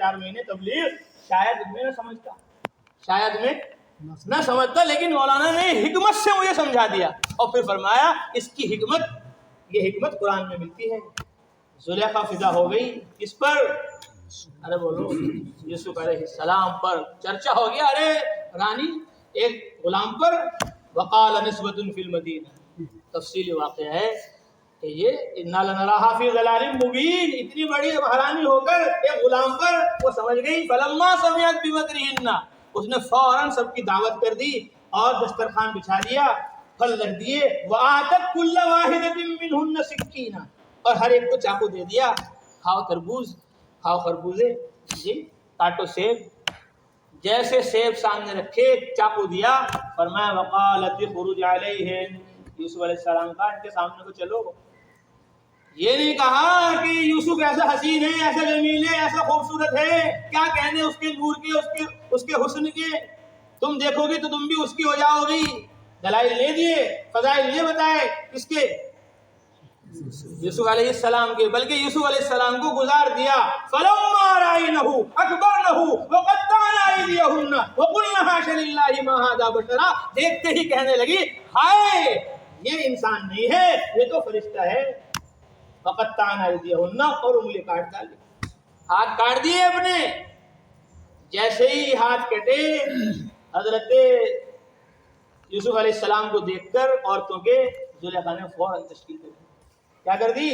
4 مہینے تبلیغ، شاید میں نہ سمجھتا، شاید میں نہ سمجھتا، لیکن مولانا نے حکمت سے مجھے سمجھا دیا، اور پھر فرمایا اس کی حکمت، یہ حکمت قرآن میں ملتی ہے۔ زلیخا فدا ہو گئی اس پر، ارے بولو یوسف علیہ السلام پر چرچا ہو گیا، ارے رانی ایک غلام پر، وقال نسبۃ فی المدینہ، تفصیلی واقعہ ہے کہ یہ انا لنراھا فی ضلال مبین، اتنی بڑی مہارانی ہو کر ایک غلام پر وہ سمجھ گئی، فلما سمعت بمکرہن، اس نے فوراً سب کی دعوت کر دی اور دسترخوان بچھا دیا، پھل رکھ دیے، وآتت کل واحدۃ منہن سکینا، اور ہر ایک کو چاقو دے دیا، کھاؤ تربوز، کھاؤ خربوزے، جی کاٹو سیب، جیسے سیب سامنے رکھے چاقو دیا، فرمایا وقالت اخرج علیہم، یوسف علیہ السلام کا ان کے سامنے کو چلو۔ یہ نہیں کہا کہ یوسف ایسا حسین ہے، ایسا جمیل ہے، ایسا خوبصورت ہے، کیا کہنے اس کے نور کے، اس کے حسن کے، تم دیکھو گے تو تم بھی اس کی ہو جاؤ گی۔ دلائل لے دیے، فضائل یہ بتائے کس کے؟ یوسف علیہ السلام کے، بلکہ یوسف علیہ السلام کو گزار دیا، فلما رأینہ اکبرنہ وقطعن ایدیہن وقلن حاش للہ ما ھذا بشرا، دیکھتے ہی کہنے لگی ہائے یہ انسان نہیں ہے، یہ تو فرشتہ ہے۔ وقطعن ایدیہن، اور انگلی کاٹ ڈالی، ہاتھ کاٹ دیے اپنے۔ جیسے ہی ہاتھ کٹے، حضرت یوسف علیہ السلام کو دیکھ کر عورتوں کے زلیخا نے فوراً تشکیل کر دی، کیا کر دی؟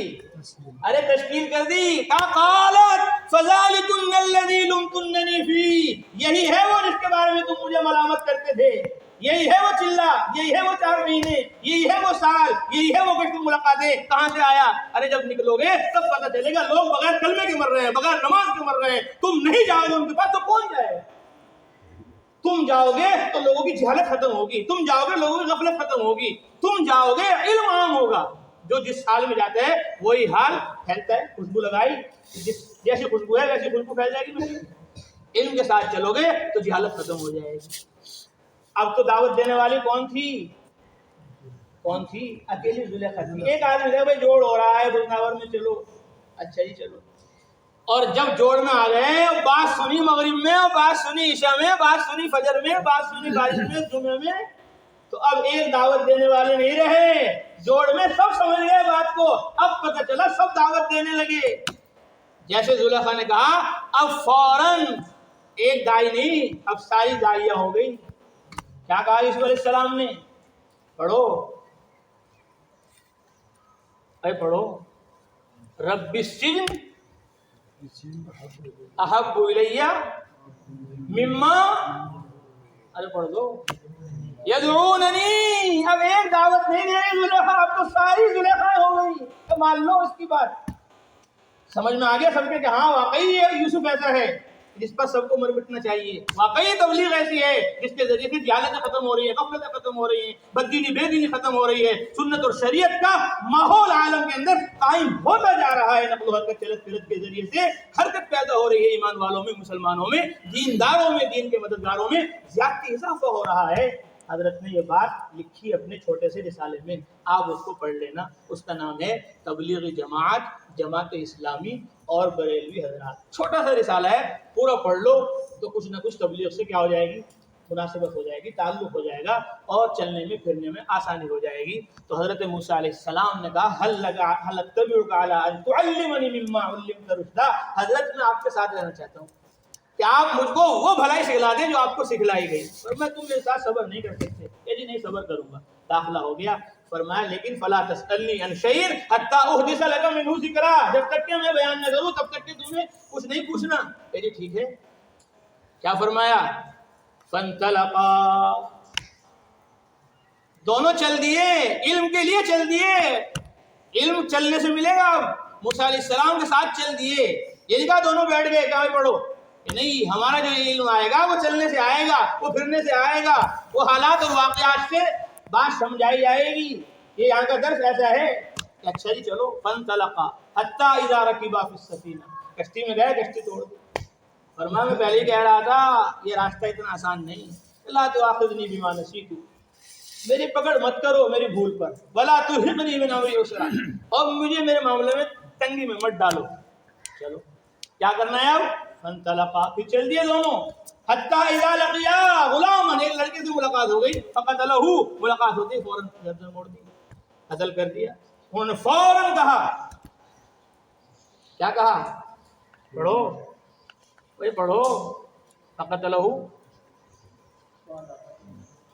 ارے تشکیل کر دی، قالت فذلکن الذی لمتننی فیہ، یہی ہے وہ جس کے بارے میں تم مجھے ملامت کرتے تھے، یہی ہے وہ چلہ، یہی ہے وہ 4 مہینے، یہی ہے وہ سال، یہی ہے وہ گشت ملاقاتیں، کہاں سے آیا؟ ارے جب نکلو گے تب پتہ چلے گا، لوگ بغیر کلمے کے مر رہے ہیں، بغیر نماز کے مر رہے ہیں، تم نہیں جاؤ گے ان کے پاس تو کون جائے گا؟ تم جاؤ گے تو لوگوں کی جہالت ختم ہوگی، تم جاؤ گے لوگوں کی غفلت ختم ہوگی، تم جاؤ گے علم عام ہوگا، جو جس حال میں جاتا ہے وہی حال پھیلتا ہے۔ خوشبو لگائی، جیسی خوشبو ہے ویسی خوشبو پھیل جائے گی۔ علم کے ساتھ چلو گے تو جہالت ختم ہو جائے گی۔ اب تو دعوت دینے والی کون تھی؟ کون تھی؟ اکیلی زلیخا تھی۔ ایک آدمی ہے بھائی جوڑ ہو رہا ہے برناور میں، چلو اچھا جی چلو، اور جب جوڑ میں آ گئے، بات سنی مغرب میں، بات سنی عشاء میں، بات سنی فجر میں، بات سنی بارش میں، جمعے میں، تو اب ایک دعوت دینے والے نہیں رہے، جوڑ میں سب سمجھ گئے بات کو، اب پتہ چلا سب دعوت دینے لگے۔ جیسے زلیخا نے کہا اب فوراً ایک دائی نہیں، اب ساری دائیاں ہو گئی۔ کیا کہا یوسف علیہ السلام نے؟ پڑھو، اے پڑھو، رب السجن احب الیہ مما، ارے پڑھ دو، یدعوننی، اب ایک دعوت نہیں دے رہی زلیخا، اب تو ساری زلیخا ہو گئی۔ تو مان لو اس کی بات، سمجھ میں آ گیا سب کے کہ ہاں واقعی یہ یوسف ایسا ہے جس پر سب کو مر مٹنا چاہیے، واقعی تبلیغ ایسی ہے جس کے ذریعے سے جہالتیں ختم ہو رہی ہیں، غفلتیں ختم ہو رہی ہیں، بددینی بے دینی ختم ہو رہی ہے، سنت اور شریعت کا ماحول عالم کے اندر قائم ہوتا جا رہا ہے، نقل و حرکت چلت پلت کے ذریعے سے حرکت پیدا ہو رہی ہے، ایمان والوں میں، مسلمانوں میں، دینداروں میں، دین کے مددگاروں میں زیادتی اضافہ ہو رہا ہے۔ حضرت نے یہ بات لکھی اپنے چھوٹے سے رسالے میں، آپ اس کو پڑھ لینا، اس کا نام ہے تبلیغ جماعت، جماعت اسلامی اور بریلوی حضرات، چھوٹا سا رسالہ ہے، پورا پڑھ لو تو کچھ نہ کچھ تبلیغ سے کیا ہو جائے گی؟ مناسبت ہو جائے گی، تعلق ہو جائے گا، اور چلنے میں پھرنے میں آسانی ہو جائے گی۔ تو حضرت موسیٰ علیہ السلام نے کہا هل اتبعک علی ان تعلمنی مما علمت رشدا، حضرت میں آپ کے ساتھ رہنا چاہتا ہوں کہ آپ مجھ کو وہ بھلائی سکھلا دیں جو آپ کو سکھلائی گئی، اور میں تم میرے ساتھ صبر نہیں کر سکتے، کہ جی نہیں صبر کروں گا۔ داخلہ ہو گیا، فرمایا لیکن فلا تسألنی عن شیء حتی احدث لک منہ ذکرا، جب تک کہ میں بیان نہ کروں تب تک کہ تمہیں کچھ نہیں پوچھنا۔ کہ جی ٹھیک ہے۔ کیا فرمایا؟ فانطلقا، دونوں چل دیے، علم کے لیے چل دیے، علم چلنے سے ملے گا۔ موسیٰ علیہ السلام کے ساتھ چل دیے، یہ نہیں کہا دونوں بیٹھ گئے کہ پڑھو، کہ نہیں ہمارا جو علم آئے گا وہ چلنے سے آئے گا، وہ پھرنے سے آئے گا، وہ حالات اور واقعات سے بات سمجھائی جائے گی، یہ یہاں کا درس ایسا ہے کہ اچھا جی چلو۔ فانطلقا حتی اذا رکبا فی السفینہ، کشتی میں گئے، کشتی توڑ دی۔ فرمایا میں پہلے ہی کہہ رہا تھا یہ راستہ اتنا آسان نہیں، لا تؤاخذنی بما نسیت، میری پکڑ مت کرو میری بھول پر، ولا ترہقنی من امری عسرا، اور مجھے میرے معاملے میں تنگی میں مت ڈالو۔ چلو کیا کرنا ہے اب؟ فانطلقا، پھر چل دیے دونوں، حتی اذا لقیا غلاما، ایک لڑکے سے ملاقات ہو گئی، فقتلہ، ملاقات ہوتی فوراً گردن موڑ دی، قتل کر دیا۔ انہوں نے فوراً کہا، کیا کہا؟ پڑھو بھائی پڑھو، فقتلہ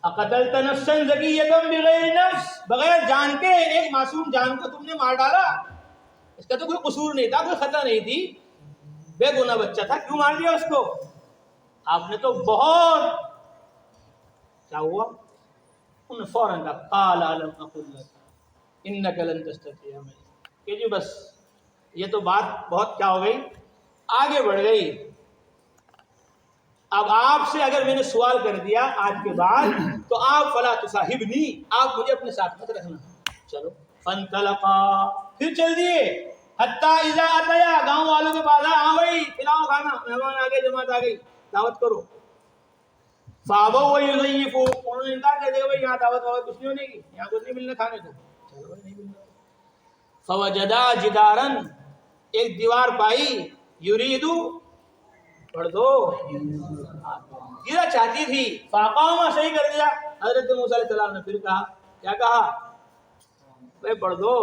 اقتلت نفسا زکیۃ بغیر نفس، بغیر جان کے ایک معصوم جان کو تم نے مار ڈالا، اس کا تو کوئی قصور نہیں تھا، کوئی خطا نہیں تھی، بے گناہ بچہ تھا، کیوں مار دیا اس کو؟ آپ نے تو بہت، کیا ہوا؟ انہوں نے فوراً کہا قال الم اقل لک انک لن تستطیع معی، کہ جی بس یہ تو بات بہت کیا ہو گئی، آگے بڑھ گئی، اب آپ سے اگر میں نے سوال کر دیا آج کے بعد تو آپ فلا تصاحبنی، آپ مجھے اپنے ساتھ مت رکھنا، چلو۔ فانطلقا، پھر چل دیے، حتی اذا اتیا، گاؤں والوں کے پاس آ گئی، کھلاؤ کھانا، مہمان آ گئے، جماعت آ گئی، دعوت کرو۔ فابوا ویضیفوا، انہوں نے انکار کر دیا بھائی یہاں دعوت وعوت کچھ نہیں ہونے کی، یہاں کچھ نہیں ملنا کھانے کو، چلو بھائی نہیں ملنا۔ فوجدا جدارا، ایک دیوار پائی، یریدو، پڑھ دو، گرا چاہتی تھی، فاقامہ، صحیح کر دیا۔ حضرت موسیٰ علیہ السلام نے پھر کہا، کیا کہا؟ بھائی پڑھ دو،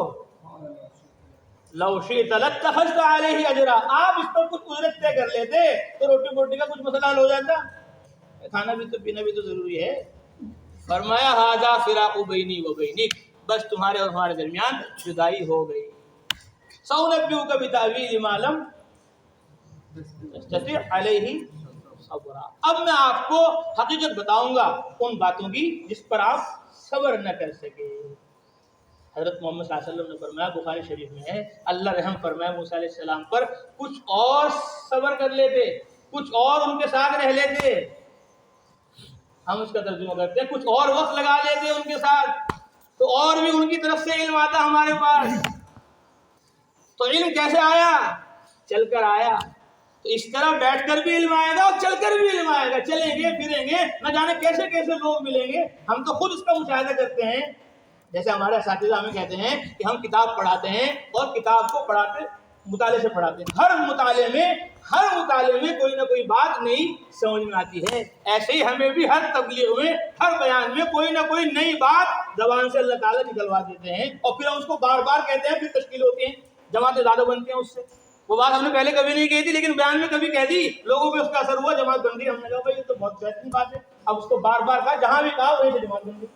لو شئت لاتخذت علیہ اجرا، آپ اس پر کچھ اجرت طے کر لیتے تو روٹی پوٹی کا کچھ مسئلہ حل ہو جاتا، کھانا بھی تو پینا بھی تو ضروری ہے۔ فرمایا ھذا فراق بینی و بینک، بس تمہارے اور ہمارے درمیان جدائی ہو گئی۔ سأنبئک بتأویل ما لم تستطع علیہ صبرا، اب میں آپ کو حقیقت بتاؤں گا ان باتوں کی جس پر آپ صبر نہ کر سکے۔ حضرت محمد صلی اللہ علیہ وسلم نے فرمایا، بخاری شریف میں ہے، اللہ رحم فرمایا موسیٰ علیہ السلام پر، کچھ اور صبر کر لیتے، کچھ اور ان کے ساتھ رہ لیتے، ہم اس کا ترجمہ کرتے ہیں کچھ اور وقت لگا لیتے ان کے ساتھ، تو اور بھی ان کی طرف سے علم آتا ہمارے پاس۔ تو علم کیسے آیا؟ چل کر آیا، تو اس طرح بیٹھ کر بھی علم آئے گا اور چل کر بھی علم آئے گا، چلیں گے پھریں گے، نہ جانے کیسے کیسے لوگ ملیں گے، ہم تو خود اس کا مشاہدہ کرتے ہیں۔ جیسے ہمارے اساتذہ ہمیں کہتے ہیں کہ ہم کتاب پڑھاتے ہیں اور کتاب کو پڑھاتے مطالعے سے پڑھاتے ہیں، ہر مطالعے میں کوئی نہ کوئی بات نئی سمجھ میں آتی ہے، ایسے ہی ہمیں بھی ہر تبلیغ میں، ہر بیان میں کوئی نہ کوئی نئی بات زبان سے اللہ تعالیٰ نکلوا دیتے ہیں، اور پھر ہم اس کو بار بار کہتے ہیں، پھر تشکیل ہوتی ہیں، جماعتیں زیادہ بنتی ہیں اس سے۔ وہ بات ہم نے پہلے کبھی نہیں کہی تھی لیکن بیان میں کبھی کہہ دی، لوگوں پہ اس کا اثر ہوا، جماعت بن گئی، ہم نے کہا بھائی یہ تو بہت بہترین بات ہے، اب اس کو بار بار کہا، جہاں بھی کہا وہیں سے جماعت بن گئی۔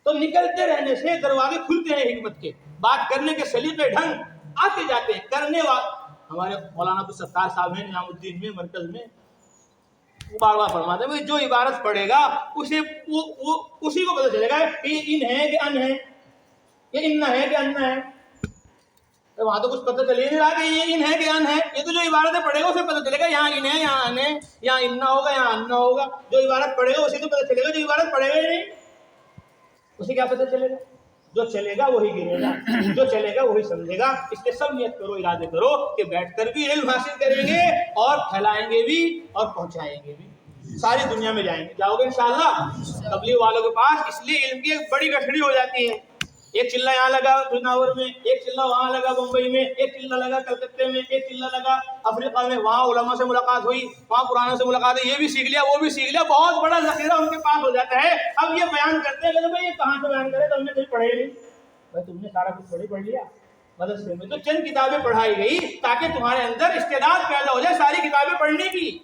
تو نکلتے رہنے سے دروازے کھلتے ہیں حکمت کے، بات کرنے کے سلیقے ڈھنگ آتے جاتے ہیں، کرنے والے ہمارے مولانا عبد الستار صاحب ہیں نظام الدین میں مرکز میں، وہ بار بار فرماتے ہیں بھائی جو عبارت پڑھے گا اسے اسی کو پتہ چلے گا کہ ان ہے کہ ان ہے، یہ ان ہے کہ ان ہے، وہاں تو کچھ پتہ چلے نہیں رہا کہ یہ ان ہے کہ ان ہے، یہ تو جو عبارتیں پڑھے گا اسے پتہ چلے گا یہاں ان ہے یہاں ان ہے، یہاں ان نہ ہوگا یہاں ان نہ ہوگا، جو عبارت پڑھے گا اسے تو پتہ چلے گا، جو عبارت پڑھے گا ہی نہیں اسے کیا پتہ چلے گا؟ جو چلے گا وہی گرے گا، جو چلے گا وہی سمجھے گا۔ اس لیے سب نیت کرو، ارادے کرو کہ بیٹھ کر بھی علم حاصل کریں گے اور پھیلائیں گے بھی اور پہنچائیں گے بھی، ساری دنیا میں جائیں گے، جاؤ گے انشاءاللہ تبلیغ والوں کے پاس۔ اس لیے علم کی ایک بڑی گٹھڑی ہو جاتی ہے، ایک چلہ یہاں لگا بجناور میں، ایک چلہ وہاں لگا بمبئی میں، ایک چلہ لگا کلکتے میں، ایک چلہ لگا افریقہ میں، وہاں علماء سے ملاقات ہوئی، وہاں قرآن سے ملاقات ہوئی، یہ بھی سیکھ لیا وہ بھی سیکھ لیا، بہت بڑا ذخیرہ ان کے پاس ہو جاتا ہے۔ اب یہ بیان کرتے ہیں کہ بھائی یہ کہاں سے بیان کرے، تو ہم نے کہیں پڑھے نہیں، بھائی تم نے سارا کچھ پڑھ لیا مدرسے میں، تو چند کتابیں پڑھائی گئی تاکہ تمہارے اندر استعداد پیدا ہو جائے ساری کتابیں پڑھنے کی۔